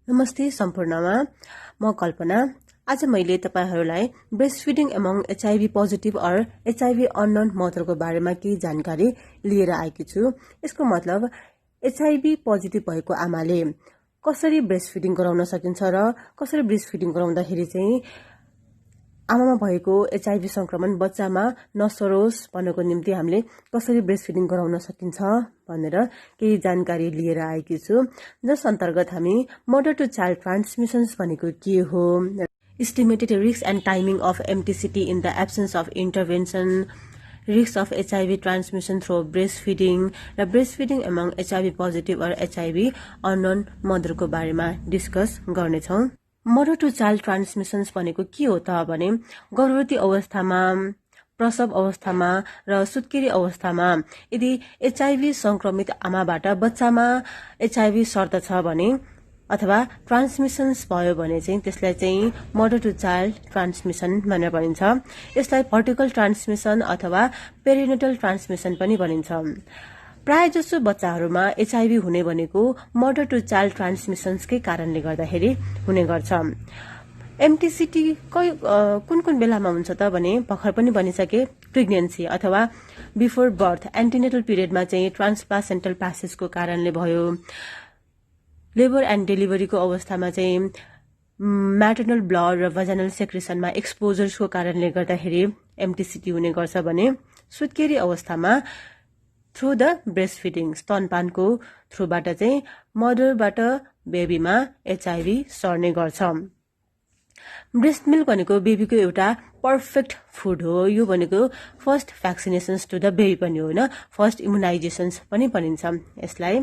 नमस्ते सम्पूर्णमा म कल्पना। आज मैले तपाईहरुलाई breast feeding among HIV positive or HIV unknown मदरको बारेमा केही जानकारी लिएर आएकी छु। यसको मतलब एचआईभी पोजिटिभ भएको आमाले कसरी ब्रेस्ट फिडिङ गराउन सकिन्छ र कसरी ब्रेस्ट फिडिङ गराउँदाखेरि चाहिँ आमामा भएको एचआईभी संक्रमण बच्चामा नसरोस् भन्नको निम्ति हामीले कसरी ब्रेस्ट फिडिङ गराउन सकिन्छ भनेर केही जानकारी लिएर आएकी छु। जस अन्तर्गत हामी मदर टु चाइल्ड ट्रान्समिशन्स भनेको के हो, estimated risk and timing of MTCT in the absence of intervention, risk of HIV transmission through breast feeding र breast feeding among HIV positive or HIV unknown मदरको बारेमा डिस्कस गर्नेछौँ। Mother to child transmissions भनेको के हो त भने गर्भवती अवस्थामा, प्रसव अवस्थामा र सुत्केरी अवस्थामा यदि एचआईभी संक्रमित आमाबाट बच्चामा एचआईभी सर्दछ भने अथवा ट्रान्समिशन्स भयो भने चाहिँ त्यसलाई चाहिँ मदर टु चाइल्ड ट्रान्समिशन भनेर भनिन्छ। यसलाई भर्टिकल ट्रान्समिशन अथवा पेरिनेटल ट्रान्समिशन पनि भनिन्छ। प्रायजसो बच्चाहरूमा एचआईभी हुने भनेको मदर टु चाइल्ड ट्रान्समिशन्सकै कारणले गर्दाखेरि हुने गर्छ। एमटीसीटी कुन कुन बेलामा हुन्छ त भने भर्खर पनि भनिसके, प्रेग्नेन्सी अथवा बिफोर बर्थ एन्टिनेटल पिरियडमा चाहिँ ट्रान्सप्लासेन्टल प्यासेजको कारणले भयो, लेबर एन्ड डेलिभरीको अवस्थामा चाहिँ म्याटर्नल ब्लड र भजाइनल सेक्रेसनमा एक्सपोजर्सको कारणले गर्दाखेरि एमटीसीटी हुने गर्छ भने सुत्केरी अवस्थामा थ्रु द ब्रेस्ट फिडिङ स्तनपानको थ्रुबाट चाहिँ मदरबाट बेबीमा एचआईभी सर्ने गर्छ। ब्रेस्ट मिल्क भनेको बेबीको एउटा पर्फेक्ट फुड हो। यो भनेको फर्स्ट भ्याक्सिनेसन्स टु द बेबी पनि हो, होइन, फर्स्ट इम्युनाइजेसन्स पनि भनिन्छ यसलाई।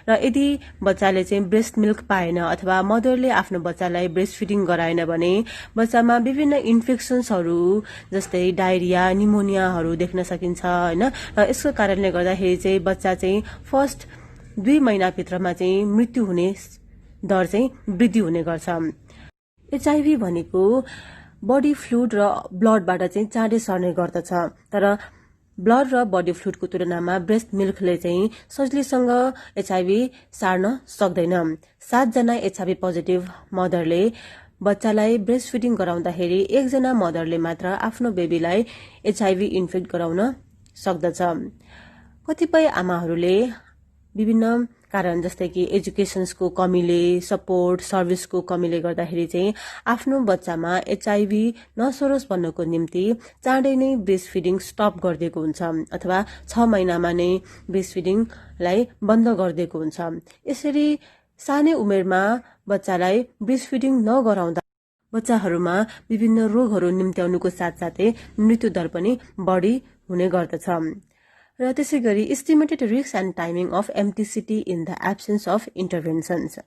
र यदि बच्चाले चाहिँ ब्रेस्ट मिल्क पाएन अथवा मदरले आफ्नो बच्चालाई ब्रेस्ट फिडिङ गराएन भने बच्चामा विभिन्न इन्फेक्सन्सहरू जस्तै डायरिया, निमोनियाहरू देख्न सकिन्छ, होइन। र यसको कारणले गर्दाखेरि चाहिँ बच्चा चाहिँ फर्स्ट 2 महिनाभित्रमा चाहिँ मृत्यु हुने दर चाहिँ वृद्धि हुने गर्छ। एचआईभी भनेको बडी फ्लुइड र ब्लडबाट चाहिँ चाँडै सर्ने गर्दछ, तर ब्लड र बडी फ्लुइडको तुलनामा ब्रेस्ट मिल्कले चाहिँ सजिलैसँग एचआईभी सार्न सक्दैन। 7 जना एचआईभी पोजिटिभ मदरले बच्चालाई ब्रेस्ट फिडिङ गराउँदाखेरि 1 जना मदरले मात्र आफ्नो बेबीलाई एचआईभी इन्फेक्ट गराउन सक्दछ। कतिपय आमाहरूले विभिन्न कारण जस्तै कि एजुकेसन्सको कमीले, सपोर्ट सर्भिसको कमीले गर्दाखेरि चाहिँ आफ्नो बच्चामा एचआईभी नसरोस् भन्नको निम्ति चाँडै नै ब्रेस्ट फिडिङ स्टप गरिदिएको हुन्छ अथवा 6 महिनामा नै ब्रेस्ट फिडिङलाई बन्द गरिदिएको हुन्छ। यसरी सानै उमेरमा बच्चालाई ब्रेस्ट फिडिङ नगराउँदा बच्चाहरूमा विभिन्न रोगहरू निम्त्याउनुको साथसाथै मृत्यु दर पनि बढी हुने गर्दछ। र त्यसै गरी estimated risk and timing of MTCT in the absence of interventions.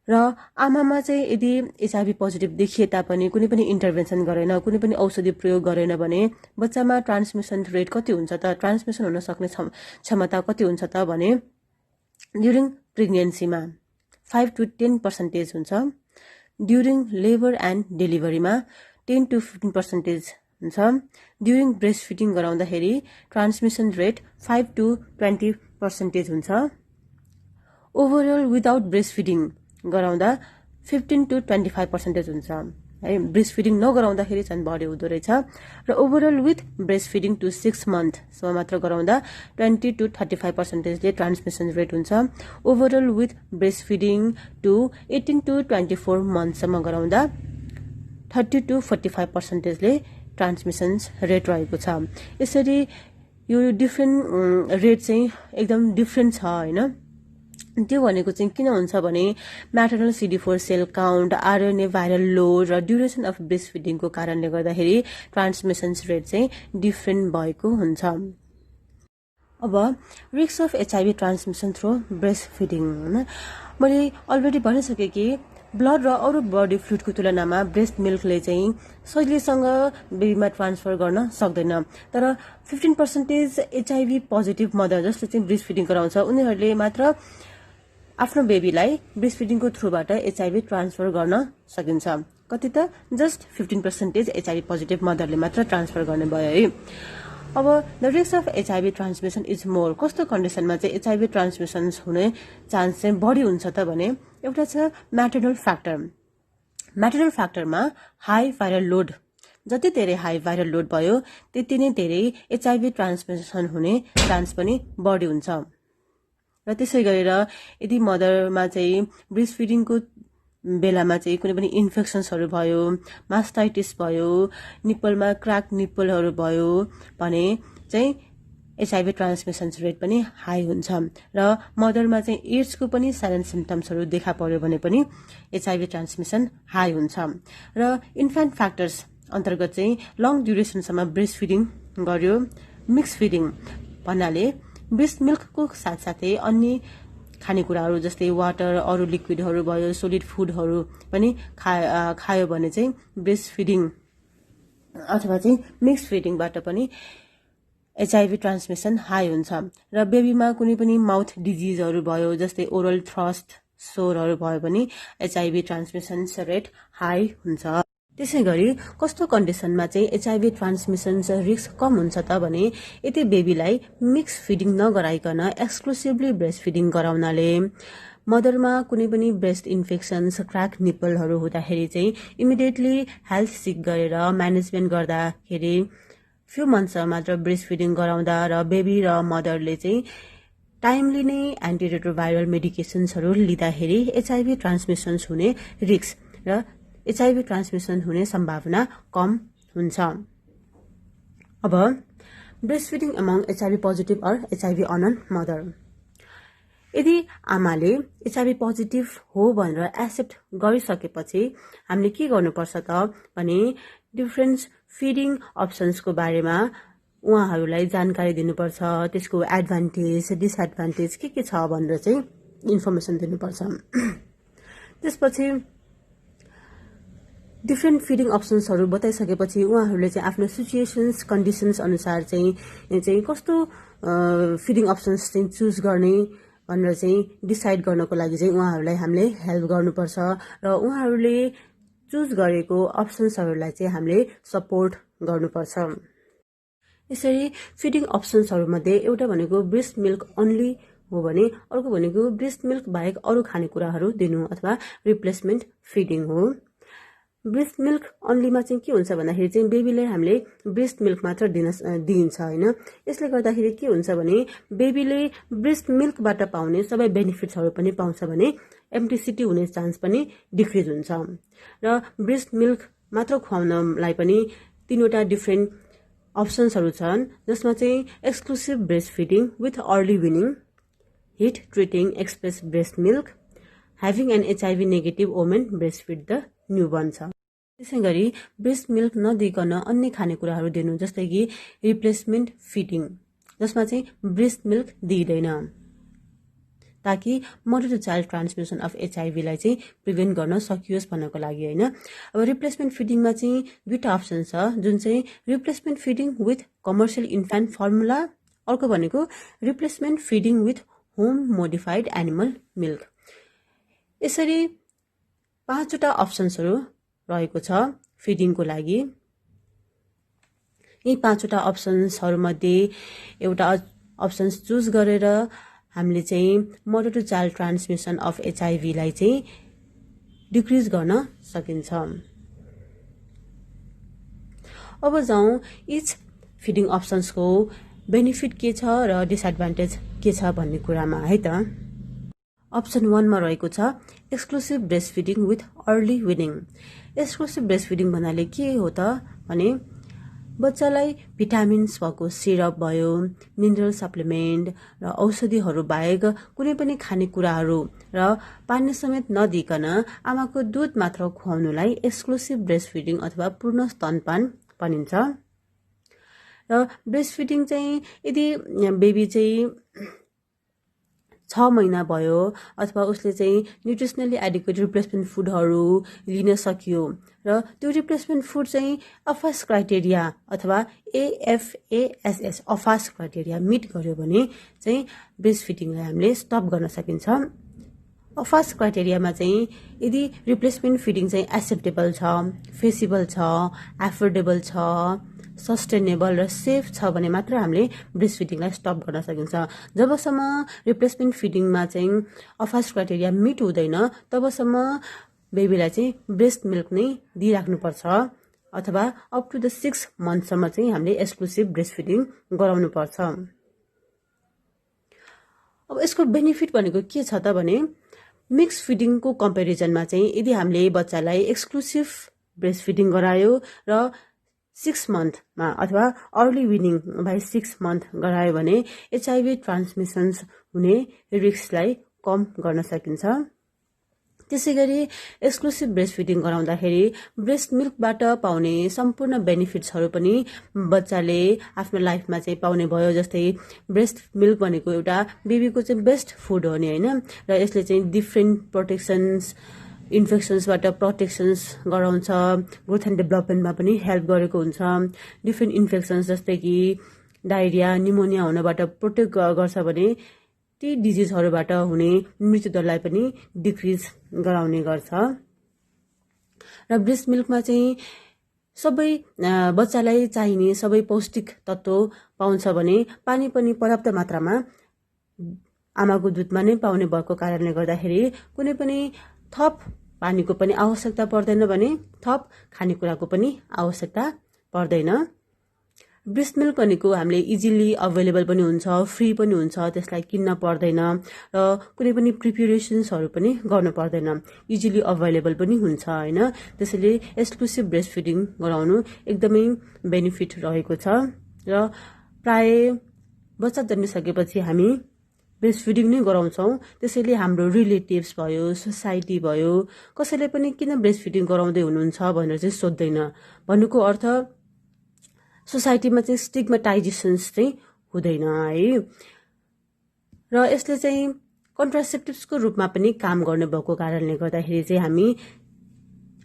र आमामा चाहिँ यदि एचआईभी पोजिटिभ देखिए तापनि कुनै पनि इन्टरभेन्सन गरेन, कुनै पनि औषधि प्रयोग गरेन भने बच्चामा ट्रान्समिसन रेट कति हुन्छ त, ट्रान्समिसन हुन सक्ने क्षमता कति हुन्छ त भने ड्युरिङ प्रेग्नेन्सीमा 5 to 10% हुन्छ, ड्युरिङ लेबर एन्ड डेलिभरीमा 10 to 15% हुन्छ, ड्युरिङ ब्रेस्ट फिडिङ गराउँदाखेरि ट्रान्समिसन रेट 5 to 20% हुन्छ, ओभरअल विदाउट ब्रेस्ट फिडिङ गराउँदा 15 to 25% हुन्छ है। ब्रेस्ट फिडिङ नगराउँदाखेरि झन् बढी हुँदो रहेछ। र overall with breast feeding to 6 मन्थसम्म मात्र गराउँदा 20 to 35% ट्रान्समिसन रेट हुन्छ। Overall with breast feeding to 18 to 24 मन्थसम्म गराउँदा 30 to 45% ट्रान्समिसन्स रेट रहेको छ। यसरी यो डिफ्रेन्ट रेट चाहिँ एकदम डिफ्रेन्ट छ, होइन। त्यो भनेको चाहिँ किन हुन्छ भने maternal CD4 cell count, RNA viral load र ड्युरेसन अफ ब्रेस्ट फिडिङको कारणले गर्दाखेरि ट्रान्समिसन्स रेट चाहिँ डिफ्रेन्ट भएको हुन्छ। अब risk of HIV transmission through breast feeding, होइन, मैले अलरेडी भनिसकेँ कि ब्लड र अरू बडी फ्लुइडको तुलनामा ब्रेस्ट मिल्कले चाहिँ सजिलैसँग बेबीमा ट्रान्सफर गर्न सक्दैन। तर 15% एचआईभी पोजिटिभ मदर जसले चाहिँ ब्रेस्ट फिडिङ गराउँछ उनीहरूले मात्र आफ्नो बेबीलाई ब्रेस्ट फिडिङको थ्रुबाट एचआईभी ट्रान्सफर गर्न सकिन्छ। कति त जस्ट 15% एचआईभी पोजिटिभ मदरले मात्र ट्रान्सफर गर्ने भयो है। अब the risk of HIV transmission is more. कस्तो कन्डिसनमा चाहिँ एचआईभी ट्रान्समिसन हुने चान्स चाहिँ बढी हुन्छ त भने एउटा छ म्याटर्नल फ्याक्टर। म्याटर्नल फ्याक्टरमा हाई भाइरल लोड, जति धेरै हाई भाइरल लोड भयो त्यति नै धेरै एचआईभी ट्रान्समिसन हुने चान्स पनि बढी हुन्छ। र त्यसै गरेर यदि मदरमा चाहिँ ब्रेस्ट फिडिङको बेलामा चाहिँ कुनै पनि इन्फेक्सन्सहरू भयो, मास्टाइटिस भयो, निप्पलमा क्र्याक निप्पलहरू भयो भने चाहिँ एचआईभी ट्रान्समिसन रेट पनि हाई हुन्छ। र मदरमा चाहिँ एड्सको पनि साइलेन्ट सिम्टम्सहरू देखा पर्यो भने पनि एचआईभी ट्रान्समिसन हाई हुन्छ। र इन्फ्यान्ट फ्याक्टर्स अन्तर्गत चाहिँ लङ ड्युरेसनसम्म ब्रेस्ट फिडिङ गर्यो, मिक्स फिडिङ भन्नाले ब्रेस्ट मिल्कको साथसाथै अन्य खानेकुराहरू जस्तै वाटर, अरू लिक्विडहरू भयो, सोलिड फुडहरू पनि खायो भने चाहिँ ब्रेस्ट फिडिङ अथवा चाहिँ मिक्स फिडिङबाट पनि एचआईभी ट्रान्समिसन हाई हुन्छ। र बेबीमा कुनै पनि माउथ डिजिजहरू भयो जस्तै ओरल थ्रस्ट सोरहरू भयो भने एचआईभी ट्रान्समिसन रेट हाई हुन्छ। त्यसै गरी कस्तो कन्डिसनमा चाहिँ एचआईभी ट्रान्समिसन रिस्क कम हुन्छ त भने यदि बेबीलाई मिक्स फिडिङ नगराइकन एक्सक्लुसिभली ब्रेस्ट फिडिङ गराउनाले मदरमा कुनै पनि ब्रेस्ट इन्फेक्सन्स, क्र्याक निप्पलहरू हुँदाखेरि चाहिँ इमिडिएटली हेल्थ सिक गरेर म्यानेजमेन्ट गर्दाखेरि फ्यु मन्थ्स मात्र ब्रेस्ट फिडिङ गराउँदा र बेबी र मदरले चाहिँ टाइमली नै एन्टिरेट्रोभाइरल मेडिकेसन्सहरू लिँदाखेरि एचआईभी ट्रान्समिसन्स हुने रिस्क र एचआईभी ट्रान्समिसन हुने सम्भावना कम हुन्छ। अब breast feeding among HIV positive or HIV unknown mother. यदि आमाले एचआईभी पोजिटिभ हो भनेर एक्सेप्ट गरिसकेपछि हामीले के गर्नुपर्छ त भने डिफ्रेन्ट फिडिङ अप्सन्सको बारेमा उहाँहरूलाई जानकारी दिनुपर्छ, त्यसको एडभान्टेज डिसएडभान्टेज के छ भनेर चाहिँ इन्फर्मेसन दिनुपर्छ। त्यसपछि डिफ्रेन्ट फिडिङ अप्सन्सहरू बताइसकेपछि उहाँहरूले चाहिँ आफ्नो सिचुएसन्स कन्डिसन्स अनुसार चाहिँ कस्तो फिडिङ अप्सन्स चाहिँ चुज गर्ने भनेर चाहिँ डिसाइड गर्नको लागि चाहिँ उहाँहरूलाई हामीले हेल्प गर्नुपर्छ र उहाँहरूले चुज गरेको अप्सन्सहरूलाई चाहिँ हामीले सपोर्ट गर्नुपर्छ। यसरी फिडिङ अप्सन्सहरूमध्ये एउटा भनेको ब्रेस्ट मिल्क अन्ली हो भने अर्को भनेको ब्रेस्ट मिल्क बाहेक अरू खानेकुराहरू दिनु अथवा रिप्लेसमेन्ट फिडिङ हो। ब्रेस्ट मिल्क अन्लीमा चाहिँ के हुन्छ भन्दाखेरि चाहिँ बेबीले हामीले ब्रेस्ट मिल्क मात्र दिइन्छ होइन। यसले गर्दाखेरि के हुन्छ भने बेबीले ब्रेस्ट मिल्कबाट पाउने सबै बेनिफिट्सहरू पनि पाउँछ भने एमटिसिटी हुने चान्स पनि डिक्रिज हुन्छ। र ब्रेस्ट मिल्क मात्र खुवाउनलाई पनि 3वटा डिफ्रेन्ट अप्सन्सहरू छन्, जसमा चाहिँ exclusive breast feeding with early weaning, heat treating express breast milk, having an HIV negative women breast feed the newborn छ। त्यसै गरी ब्रेस्ट मिल्क नदिइकन अन्य खानेकुराहरू दिनु जस्तै कि रिप्लेसमेन्ट फिडिङ, जसमा चाहिँ ब्रेस्ट मिल्क दिइँदैन ताकि mother to child transmission of एचआईभीलाई चाहिँ प्रिभेन्ट गर्न सकियोस् भन्नको लागि होइन। अब रिप्लेसमेन्ट फिडिङमा चाहिँ 2टा अप्सन छ, जुन चाहिँ replacement feeding with commercial infant formula, अर्को भनेको replacement feeding with home modified animal milk. यसरी 5वटा अप्सन्सहरू रहेको छ फिडिङको लागि। यी 5वटा अप्सन्सहरूमध्ये एउटा अप्सन्स चुज गरेर हामीले चाहिँ mother to child transmission of एचआईभीलाई चाहिँ डिक्रिज गर्न सकिन्छ। अब जाउँ इच फिडिङ अप्सन्सको बेनिफिट के छ र डिसएडभान्टेज के छ भन्ने कुरामा है त। अप्सन 1 मा रहेको छ exclusive breast feeding with early winning. Exclusive breast feeding भन्नाले के हो त भने बच्चालाई भिटामिन्स भएको सिरप भयो, मिनरल सप्लिमेन्ट र औषधिहरू बाहेक कुनै पनि खानेकुराहरू र पानी समेत नदिइकन आमाको दुध मात्र खुवाउनुलाई एक्सक्लुसिभ ब्रेस्ट फिडिङ अथवा पूर्ण स्तनपान भनिन्छ। र ब्रेस्ट फिडिङ चाहिँ यदि बेबी चाहिँ 6 महिना भयो अथवा उसले चाहिँ न्युट्रिसनली एडिक्वेट रिप्लेसमेन्ट फुडहरू लिन सकियो र त्यो रिप्लेसमेन्ट फुड चाहिँ अफास क्राइटेरिया अथवा AFASS अफास क्राइटेरिया मिट गर्यो भने चाहिँ ब्रेस्ट फिडिङलाई हामीले स्टप गर्न सकिन्छ। फर्स्ट क्राइटेरियामा चाहिँ यदि रिप्लेसमेन्ट फिडिङ चाहिँ एक्सेप्टेबल छ, फेसिबल छ, एफोर्डेबल छ, सस्टेनेबल र सेफ छ भने मात्र हामीले ब्रेस्ट फिडिङलाई स्टप गर्न सकिन्छ। जबसम्म रिप्लेसमेन्ट फिडिङमा चाहिँ फर्स्ट क्राइटेरिया मिट हुँदैन तबसम्म बेबीलाई चाहिँ ब्रेस्ट मिल्क नै दिइराख्नुपर्छ अथवा अप टु द 6 मन्थसम्म चाहिँ हामीले एक्सक्लुसिभ ब्रेस्ट फिडिङ गराउनुपर्छ। अब यसको बेनिफिट भनेको के छ त भने मिक्स फिडिङको कम्पेरिजनमा चाहिँ यदि हामीले बच्चालाई एक्सक्लुसिभ ब्रेस्ट फिडिङ गरायो र 6 मन्थमा अथवा अर्ली विनिङ बाई 6 मन्थ गरायो भने HIV ट्रान्समिसन्स हुने रिस्कलाई कम गर्न सकिन्छ। त्यसै गरी एक्सक्लुसिभ ब्रेस्ट फिडिङ गराउँदाखेरि ब्रेस्ट मिल्कबाट पाउने सम्पूर्ण बेनिफिट्सहरू पनि बच्चाले आफ्नो लाइफमा चाहिँ पाउने भयो। जस्तै ब्रेस्ट मिल्क भनेको एउटा बेबीको चाहिँ बेस्ट फुड हो नि होइन, र यसले चाहिँ डिफ्रेन्ट प्रोटेक्सन्स इन्फेक्सन्सबाट प्रोटेक्सन्स गराउँछ, ग्रोथ एन्ड डेभलपमेन्टमा पनि हेल्प गरेको हुन्छ। डिफ्रेन्ट इन्फेक्सन्स जस्तै कि डायरिया, निमोनिया हुनबाट प्रोटेक्ट गर्छ भने ती डिजिजहरूबाट हुने मृत्युदरलाई पनि डिक्रिज गराउने गर्छ। र ब्रेस्ट मिल्कमा चाहिँ सबै बच्चालाई चाहिने सबै पौष्टिक तत्त्व पाउँछ भने पानी पनि पर्याप्त मात्रामा आमाको दुधमा नै पाउने भएको कारणले गर्दाखेरि कुनै पनि थप पानीको पनि आवश्यकता पर्दैन भने थप खानेकुराको पनि आवश्यकता पर्दैन। ब्रेस्ट मिल्क भनेको हामीले इजिली अभाइलेबल पनि हुन्छ, फ्री पनि हुन्छ, त्यसलाई किन्न पर्दैन र कुनै पनि प्रिपेरेसन्सहरू पनि गर्नु पर्दैन, इजिली अभाइलेबल पनि हुन्छ होइन। त्यसैले एक्सक्लुसिभ ब्रेस्ट फिडिङ गराउनु एकदमै बेनिफिट रहेको छ। र प्राय बच्चा जन्मिसकेपछि हामी ब्रेस्ट फिडिङ नै गराउँछौँ। त्यसैले हाम्रो रिलेटिभ्स भयो, सोसाइटी भयो, कसैले पनि किन ब्रेस्ट फिडिङ गराउँदै हुनुहुन्छ भनेर चाहिँ सोध्दैन। भन्नुको अर्थ सोसाइटीमा चाहिँ स्टिग्मेटाइजेसन्स चाहिँ हुँदैन है। र यसले चाहिँ कन्ट्रासेप्टिभ्सको रूपमा पनि काम गर्नुभएको कारणले गर्दाखेरि चाहिँ हामी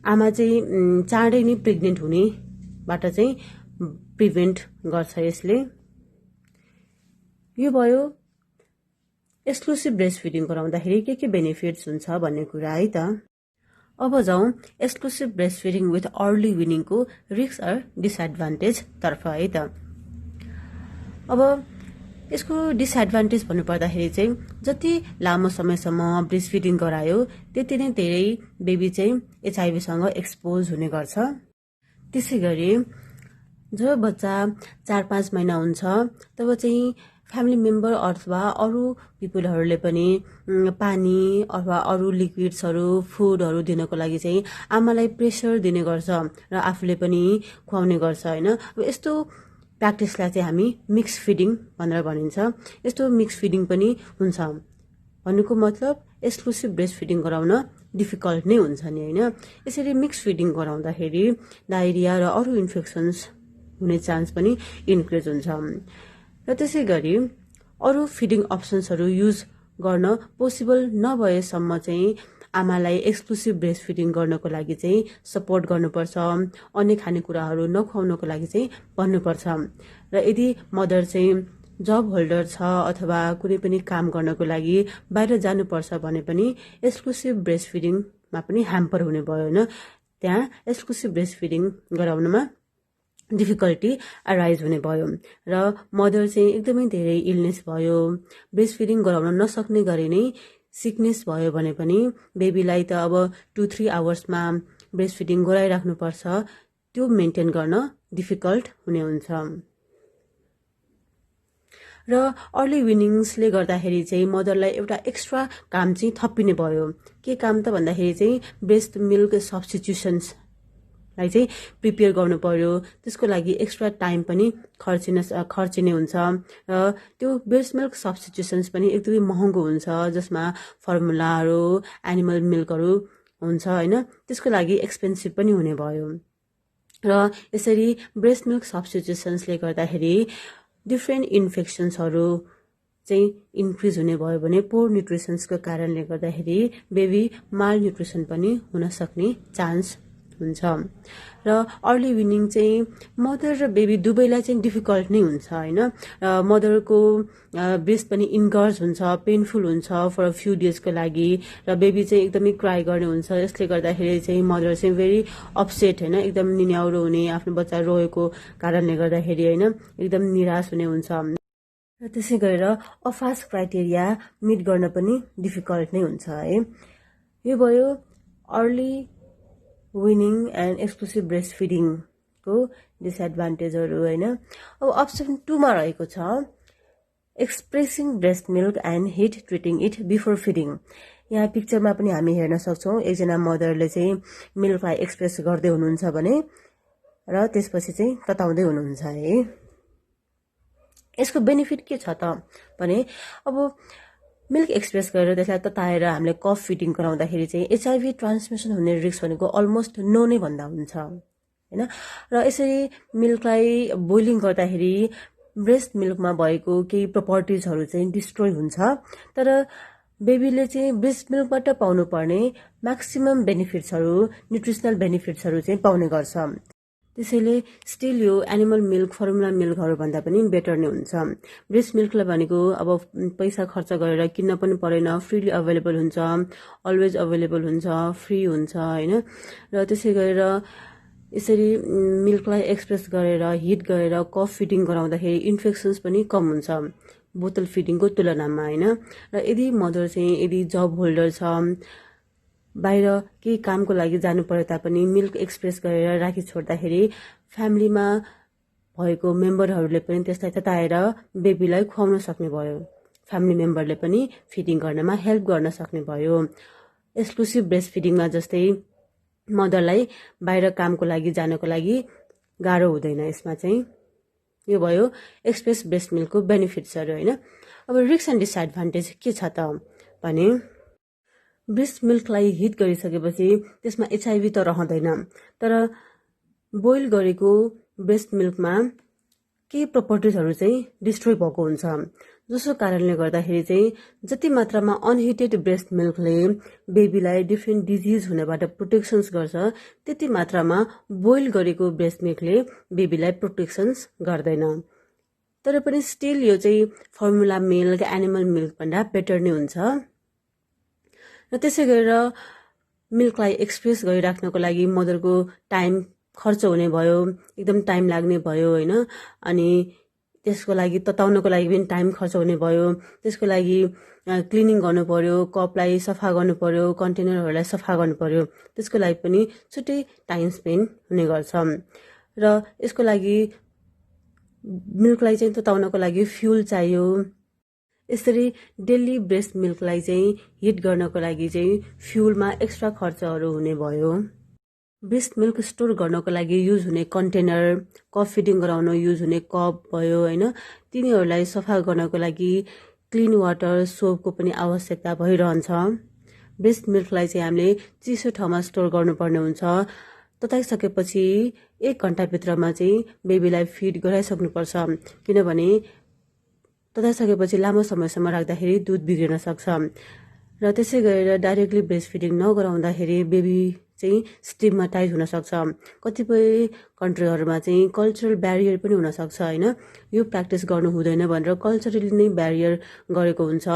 आमा चाहिँ चाँडै नै प्रेग्नेन्ट हुनेबाट चाहिँ प्रिभेन्ट गर्छ यसले। यो भयो एक्सक्लुसिभ ब्रेस्ट फिडिङ गराउँदाखेरि के बेनिफिट्स हुन्छ भन्ने कुरा है त। अब जाउँ exclusive breast feeding with early विनिङको रिस्क र डिसएडभान्टेज तर्फ है त। अब यसको डिसएडभान्टेज भन्नुपर्दाखेरि चाहिँ जति लामो समयसम्म ब्रेस्ट फिडिङ गरायो त्यति नै धेरै बेबी चाहिँ HIV एक्सपोज हुने गर्छ। त्यसै गरी जब बच्चा 4-5 महिना हुन्छ तब चाहिँ फ्यामिली मेम्बर अथवा अरू पिपुलहरूले पनि पानी अथवा अरू लिक्विड्सहरू फुडहरू दिनको लागि चाहिँ आमालाई प्रेसर दिने गर्छ र आफूले पनि खुवाउने गर्छ होइन। अब यस्तो प्र्याक्टिसलाई चाहिँ हामी मिक्स फिडिङ भनेर भनिन्छ। यस्तो मिक्स फिडिङ पनि हुन्छ भन्नुको मतलब एक्सक्लुसिभ ब्रेस्ट फिडिङ गराउन डिफिकल्ट नै हुन्छ नि होइन। यसरी मिक्स फिडिङ गराउँदाखेरि डायरिया र अरू इन्फेक्सन्स हुने चान्स पनि इन्क्रिज हुन्छ। र त्यसै गरी अरू फिडिङ अप्सन्सहरू युज गर्न पोसिबल नभएसम्म चाहिँ आमालाई एक्सक्लुसिभ ब्रेस्ट फिडिङ गर्नको लागि चाहिँ सपोर्ट गर्नुपर्छ। अन्य खानेकुराहरू नखुवाउनको लागि चाहिँ भन्नुपर्छ। र यदि मदर चाहिँ जब होल्डर छ अथवा कुनै पनि काम गर्नको लागि बाहिर जानुपर्छ भने पनि एक्सक्लुसिभ ब्रेस्ट फिडिङमा पनि ह्याम्पर हुने भयो होइन। त्यहाँ एक्सक्लुसिभ ब्रेस्ट फिडिङ गराउनमा डिफिकल्टी अराइज हुने भयो र मदर चाहिँ एकदमै धेरै इलनेस भयो, ब्रेस्ट फिडिङ गराउन नसक्ने गरी नै सिकनेस भयो भने पनि बेबीलाई त अब 2-3 आवर्समा ब्रेस्ट फिडिङ गराइराख्नुपर्छ, त्यो मेन्टेन गर्न डिफिकल्ट हुने हुन्छ। र अर्ली विनिङ्सले गर्दाखेरि चाहिँ मदरलाई एउटा एक्स्ट्रा काम चाहिँ थपिने भयो। के काम त भन्दाखेरि चाहिँ ब्रेस्ट मिल्क सब्स्टिट्युसन्सलाई चाहिँ प्रिपेयर गर्नु पर्यो। त्यसको लागि एक्स्ट्रा टाइम पनि खर्चिने हुन्छ र त्यो ब्रेस्ट मिल्क सब्स्टिट्युसन्स पनि एकदमै महँगो हुन्छ, जसमा फर्मुलाहरू एनिमल मिल्कहरू हुन्छ होइन। त्यसको लागि एक्सपेन्सिभ पनि हुने भयो। र यसरी ब्रेस्ट मिल्क सब्स्टिट्युसन्सले गर्दाखेरि डिफ्रेन्ट इन्फेक्सन्सहरू चाहिँ इन्क्रिज हुने भयो भने पोर न्युट्रिसन्सको कारणले गर्दाखेरि बेबी माल न्युट्रिसन पनि हुन सक्ने चान्स हुन्छ र अर्ली विनिङ चाहिँ मदर र बेबी दुवैलाई चाहिँ डिफिकल्ट नै हुन्छ होइन मदरको ब्रेस्ट पनि इन्गर्ज हुन्छ पेनफुल हुन्छ फर फ्यु डेजको लागि र बेबी चाहिँ एकदमै क्राई गर्ने हुन्छ यसले गर्दाखेरि चाहिँ मदर चाहिँ भेरी अपसेट होइन एकदम निन्याउरो हुने आफ्नो बच्चा रोएको कारणले गर्दाखेरि होइन एकदम निराश हुने हुन्छ र त्यसै गरेर अफास क्राइटेरिया मिट गर्न पनि डिफिकल्ट नै हुन्छ है यो भयो early weaning and exclusive breast फिडिङको डिसएडभान्टेजहरू होइन अब अप्सन 2 मा रहेको छ expressing breast milk and heat treating it before feeding यहाँ पिक्चरमा पनि हामी हेर्न सक्छौँ एकजना मदरले चाहिँ मिल्कलाई एक्सप्रेस गर्दै हुनुहुन्छ भने र त्यसपछि चाहिँ तताउँदै हुनुहुन्छ है यसको बेनिफिट के छ त भने अब मिल्क एक्सप्रेस गरेर त्यसलाई तताएर हामीले कफ फिडिङ गराउँदाखेरि चाहिँ एचआइभी ट्रान्समिसन हुने रिस्क भनेको अलमोस्ट नो नै भन्दा हुन्छ होइन र यसरी मिल्कलाई बोइलिङ गर्दाखेरि ब्रेस्ट मिल्कमा भएको केही प्रपर्टिजहरू चाहिँ डिस्ट्रोय हुन्छ तर बेबीले चाहिँ ब्रेस्ट मिल्कबाट पाउनुपर्ने म्याक्सिमम बेनिफिट्सहरू न्युट्रिसनल बेनिफिट्सहरू चाहिँ पाउने गर्छ त्यसैले स्टिल यो एनिमल मिल्क फर्मुला मिल्कहरू भन्दा पनि बेटर नै हुन्छ ब्रेस्ट मिल्कलाई भनेको अब पैसा खर्च गरेर किन्न पनि परेन फ्रीली अभाइलेबल हुन्छ अलवेज अभाइलेबल हुन्छ फ्री हुन्छ होइन र त्यसै गरेर यसरी मिल्कलाई एक्सप्रेस गरेर हिट गरेर कफ फिडिङ गराउँदाखेरि इन्फेक्सन्स पनि कम हुन्छ बोतल फिडिङको तुलनामा होइन र यदि मदर चाहिँ यदि जब होल्डर छ बाहिर केही कामको लागि जानु परे तापनि मिल्क एक्सप्रेस गरेर राखी छोड्दाखेरि फ्यामिलीमा भएको मेम्बरहरूले पनि त्यसलाई तताएर बेबीलाई खुवाउन सक्ने भयो फ्यामिली मेम्बरले पनि फिडिङ गर्नमा हेल्प गर्न सक्ने भयो एक्सक्लुसिभ ब्रेस्ट फिडिङमा जस्तै मदरलाई बाहिर कामको लागि जानको लागि गाह्रो हुँदैन यसमा चाहिँ यो भयो एक्सप्रेस ब्रेस्ट मिल्कको बेनिफिट्सहरू होइन अब रिस्क एन्ड डिसएडभान्टेज के छ त भने ब्रेस्ट मिल्कलाई हिट गरिसकेपछि त्यसमा एचआइभी त रहँदैन तर बोइल गरेको ब्रेस्ट मिल्कमा केही प्रपर्टिजहरू चाहिँ डिस्ट्रोय भएको हुन्छ जसको कारणले गर्दाखेरि चाहिँ जति मात्रामा अनहिटेड ब्रेस्ट मिल्कले बेबीलाई डिफ्रेन्ट डिजिज हुनबाट प्रोटेक्सन्स गर्छ त्यति मात्रामा बोइल गरेको ब्रेस्ट मिल्कले बेबीलाई प्रोटेक्सन्स गर्दैन तर पनि स्टिल यो चाहिँ फर्मुला मिल्क एनिमल मिल्क भन्दा बेटर नै हुन्छ र त्यसै गरेर मिल्कलाई एक्सप्रेस गरिराख्नको लागि मदरको टाइम खर्च हुने भयो एकदम टाइम लाग्ने भयो होइन अनि त्यसको लागि तताउनको लागि पनि टाइम खर्च हुने भयो त्यसको लागि क्लिनिङ गर्नु पर्यो कपलाई सफा गर्नु पर्यो कन्टेनरहरूलाई सफा गर्नु पर्यो त्यसको लागि पनि छुट्टै टाइम स्पेन्ड हुने गर्छ र यसको लागि मिल्कलाई चाहिँ तताउनको लागि फ्युल चाहियो यसरी डेली ब्रेस्ट मिल्कलाई चाहिँ हिट गर्नको लागि चाहिँ फ्युलमा एक्स्ट्रा खर्चहरू हुने भयो ब्रेस्ट मिल्क स्टोर गर्नको लागि युज हुने कन्टेनर कप फिडिङ गराउन युज हुने कप भयो होइन तिनीहरूलाई सफा गर्नको लागि क्लिन वाटर सोपको पनि आवश्यकता भइरहन्छ ब्रेस्ट मिल्कलाई चाहिँ हामीले चिसो ठाउँमा स्टोर गर्नुपर्ने हुन्छ तताइसकेपछि 1 घन्टाभित्रमा चाहिँ बेबीलाई फिड गराइसक्नुपर्छ किनभने तताइसकेपछि लामो समयसम्म राख्दाखेरि दुध बिग्रिन सक्छ र त्यसै गरेर डाइरेक्टली ब्रेस्ट फिडिङ नगराउँदाखेरि बेबी चाहिँ स्टिगमाटाइज हुन सक्छ कतिपय कन्ट्रीहरूमा चाहिँ कल्चरल ब्यारियर पनि हुन सक्छ होइन यो प्र्याक्टिस गर्नु हुँदैन भनेर कल्चरली नै ब्यारियर गरेको हुन्छ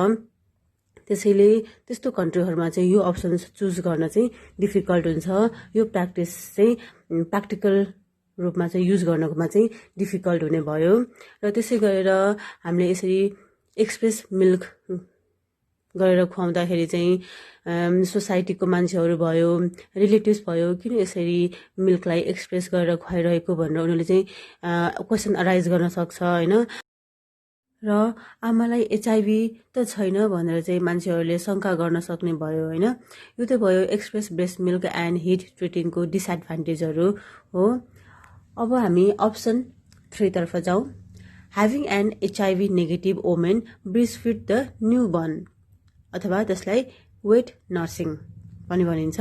त्यसैले त्यस्तो कन्ट्रीहरूमा चाहिँ यो अप्सन चुज गर्न चाहिँ डिफिकल्ट हुन्छ यो प्र्याक्टिस चाहिँ प्र्याक्टिकल रूपमा चाहिँ युज गर्नुमा चाहिँ डिफिकल्ट हुने भयो र त्यसै गरेर हामीले यसरी एक्सप्रेस मिल्क गरेर खुवाउँदाखेरि चाहिँ सोसाइटीको मान्छेहरू भयो रिलेटिभ्स भयो किन यसरी मिल्कलाई एक्सप्रेस गरेर खुवाइरहेको भनेर उनीहरूले चाहिँ क्वेसन अराइज गर्न सक्छ होइन र आमालाई एचआइभी त छैन भनेर चाहिँ मान्छेहरूले शङ्का गर्न सक्ने भयो होइन यो त भयो express breast milk and heat ट्रिटिङको डिसएडभान्टेजहरू हो अब हामी अप्सन 3 तर्फ जाउँ having an HIV negative women breast feed the newborn अथवा त्यसलाई वेट नर्सिङ पनि भनिन्छ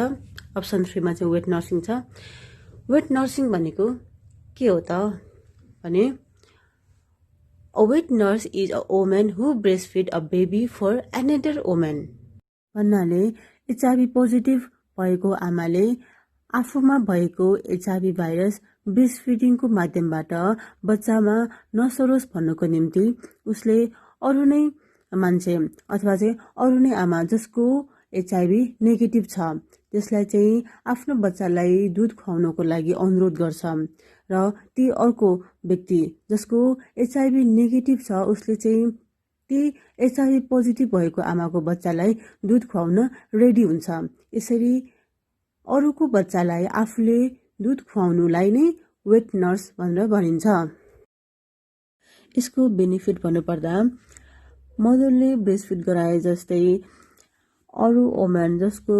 अप्सन 3 मा चाहिँ वेट नर्सिङ छ वेट नर्सिङ भनेको के हो त भने a wet nurse is a women who breast feed a baby for another women भन्नाले एचआइभी पोजिटिभ भएको आमाले आफूमा भएको एचआईभी भाइरस ब्रेस्ट फिडिङको माध्यमबाट बच्चामा नसरोस् भन्नको निम्ति उसले अरू नै मान्छे अथवा चाहिँ अरू नै आमा जसको एचआईभी नेगेटिभ छ त्यसलाई चाहिँ आफ्नो बच्चालाई दुध खुवाउनको लागि अनुरोध गर्छ र ती अर्को व्यक्ति जसको एचआईभी नेगेटिभ छ उसले चाहिँ ती एचआईभी पोजिटिभ भएको आमाको बच्चालाई दुध खुवाउन रेडी हुन्छ। यसरी अरूको बच्चालाई आफूले दुध खुवाउनुलाई नै वेट नर्स भनेर भनिन्छ। यसको बेनिफिट भन्नुपर्दा मदरले ब्रेस्ट फिड गराए जस्तै अरू वुमन जसको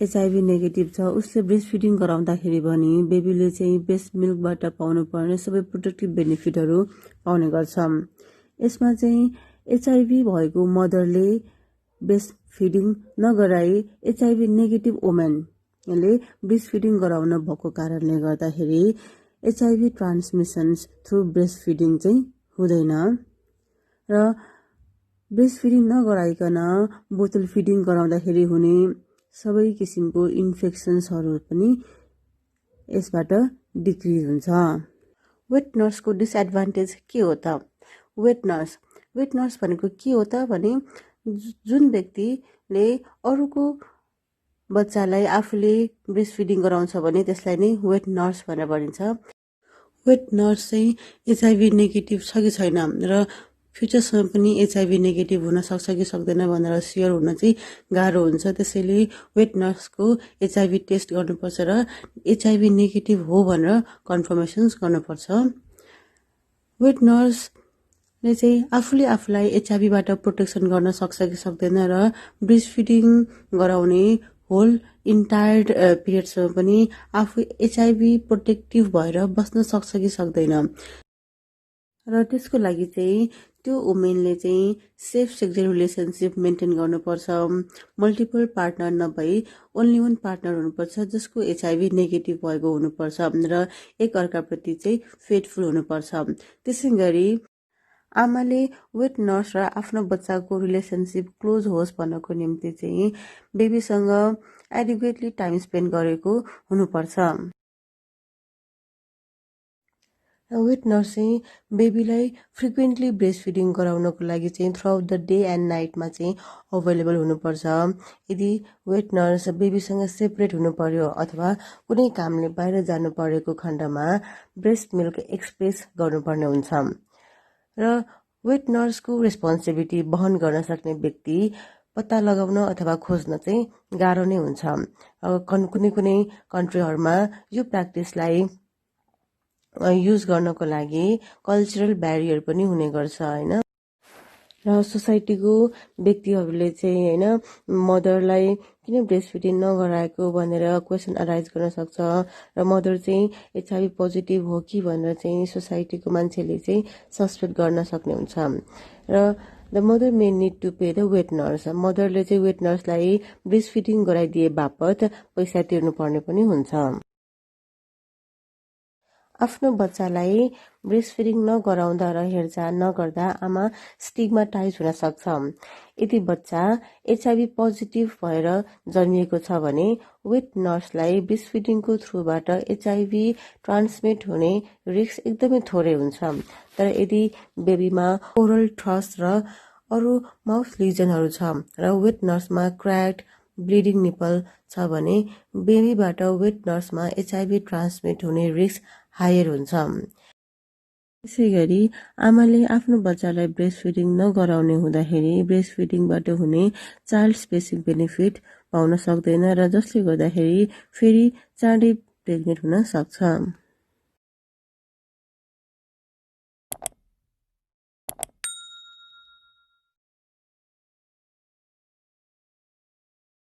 एचआईभी नेगेटिभ छ उसले ब्रेस्ट फिडिङ गराउँदाखेरि भने बेबीले चाहिँ ब्रेस्ट मिल्कबाट पाउनु पर्ने सबै प्रोटेक्टिभ बेनिफिटहरू पाउने गर्छ। यसमा चाहिँ एचआईभी भएको मदरले ब्रेस्ट फिडिङ नगराई एचआईभी नेगेटिभ वुमेनले ब्रेस्ट फिडिङ गराउन भएको कारणले गर्दाखेरि HIV transmissions through breast feeding चाहिँ हुँदैन र ब्रेस्ट फिडिङ नगराइकन बोतल फिडिङ गराउँदाखेरि हुने सबै किसिमको इन्फेक्सन्सहरू पनि यसबाट डिक्रिज हुन्छ। वेट नर्सको डिसएडभान्टेज के हो त? वेट नर्स भनेको के हो त भने जुन व्यक्तिले अरूको बच्चालाई आफूले ब्रेस्ट फिडिङ गराउँछ भने त्यसलाई नै वेट नर्स भनेर भनिन्छ। वेट नर्स चाहिँ एचआईभी नेगेटिभ छ कि छैन र फ्युचरसम्म पनि एचआईभी नेगेटिभ हुन सक्छ कि सक्दैन भनेर स्योर हुन चाहिँ गाह्रो हुन्छ। त्यसैले वेट नर्सको एचआईभी टेस्ट गर्नुपर्छ र एचआईभी नेगेटिभ हो भनेर कन्फर्मेसन्स गर्नुपर्छ। वेट नर्सले चाहिँ आफूले आफूलाई एचआईभीबाट प्रोटेक्सन गर्न सक्छ कि सक्दैन र ब्रेस्ट फिडिङ गराउने होल इन्टायर पिरियडसम्म पनि आफू एचआईभी प्रोटेक्टिभ भएर बस्न सक्छ कि सक्दैन र त्यसको लागि चाहिँ त्यो वुमेनले चाहिँ सेफ सेक्सुअल रिलेसनसिप मेन्टेन गर्नुपर्छ। मल्टिपल पार्टनर नभई ओन्ली वान पार्टनर हुनुपर्छ जसको एचआईभी नेगेटिभ भएको हुनुपर्छ र एक अर्काप्रति चाहिँ फेथफुल हुनुपर्छ। त्यसै गरी आमाले वेट नर्स र आफ्नो बच्चाको रिलेसनसिप क्लोज होस् भन्नको निम्ति चाहिँ बेबीसँग एडिक्वेटली टाइम स्पेन्ड गरेको हुनुपर्छ। वेट नर्स चाहिँ बेबीलाई फ्रिक्वेन्टली ब्रेस्ट फिडिङ गराउनको लागि चाहिँ throughout the day and नाइटमा चाहिँ अभाइलेबल हुनुपर्छ। यदि वेट नर्स बेबीसँग सेपरेट हुनु पर्यो अथवा कुनै कामले बाहिर जानु परेको खण्डमा ब्रेस्ट मिल्क एक्सप्रेस गर्नुपर्ने हुन्छ र वेट नर्सको रेस्पोन्सिबिलिटी वहन गर्न सक्ने व्यक्ति पत्ता लगाउन अथवा खोज्न चाहिँ गाह्रो नै हुन्छ। कुनै कन्ट्रीहरूमा यो प्र्याक्टिसलाई युज गर्नको लागि कल्चरल ब्यारियर पनि हुने गर्छ होइन र सोसाइटीको व्यक्तिहरूले चाहिँ होइन मदरलाई किन ब्रेस्ट फिडिङ नगराएको भनेर क्वेसन अराइज गर्न सक्छ र मदर चाहिँ एचआईभी पोजिटिभ हो कि भनेर चाहिँ सोसाइटीको मान्छेले चाहिँ सस्पेक्ट गर्न सक्ने हुन्छ र the mother may need to pay the wet nurse. मदरले चाहिँ वेट नर्सलाई ब्रेस्ट फिडिङ गराइदिए बापत पैसा तिर्नुपर्ने पनि हुन्छ। आफ्नो बच्चालाई ब्रेस्ट फिडिङ नगराउँदा र हेरचाह नगर्दा आमा स्टिग्माटाइज हुन सक्छ। यदि बच्चा एचआईभी पोजिटिभ भएर जन्मिएको छ भने वेट नर्सलाई ब्रेस्ट फिडिङको थ्रुबाट एचआईभी ट्रान्समिट हुने रिस्क एकदमै थोरै हुन्छ। तर यदि बेबीमा ओरल थ्रस र अरू माउथ लिजनहरू छ र वेट नर्समा क्र्याक्ड ब्लिडिङ निपल छ भने बेबीबाट वेट नर्समा एचआईभी ट्रान्समिट हुने रिस्क हायर हुन्छ। त्यसै गरी आमाले आफ्नो बच्चालाई ब्रेस्ट फिडिङ नगराउने हुँदाखेरि ब्रेस्ट फिडिङबाट हुने चाइल्ड स्पेसिफिक बेनिफिट पाउन सक्दैन र जसले गर्दाखेरि फेरि चाँडै प्रेग्नेन्ट हुन सक्छ।